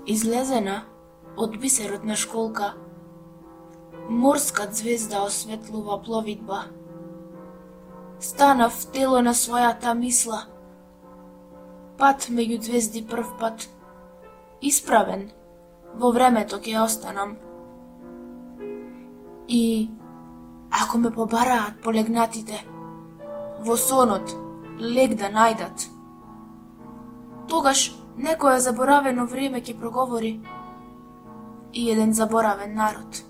Излезена од бисерот на школка, морска звезда осветлува пловидба. Станав тело на својата мисла, пат меѓу звезди прв пат, исправен, во времето ќе останам. И ако ме побараат полегнатите, во сонот лег да најдат, тогаш некое заборавено време ќе проговори и еден заборавен народ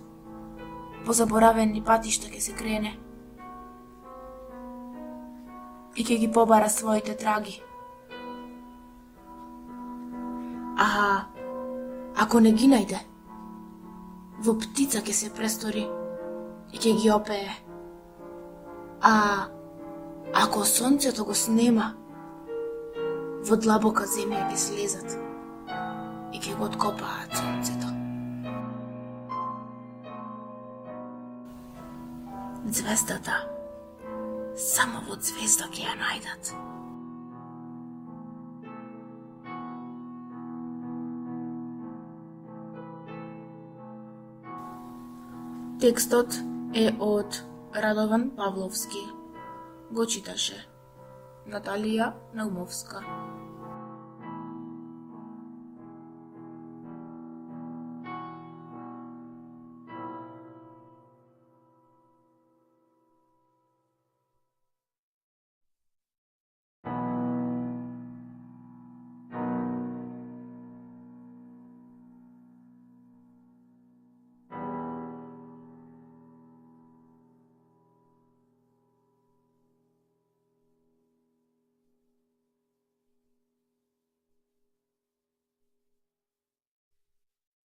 по заборавени патишта ќе се крене и ќе ги побара своите траги. А ако не ги најде, во птица ќе се престори и ќе ги опее. А ако сонцето го снема, во длабока земја ќе слезат и ќе го откопаат сонцето. Звездата само во звезда ќе ја најдат. Текстот е од Радован Павловски. Го читаше Наталија Наумовска.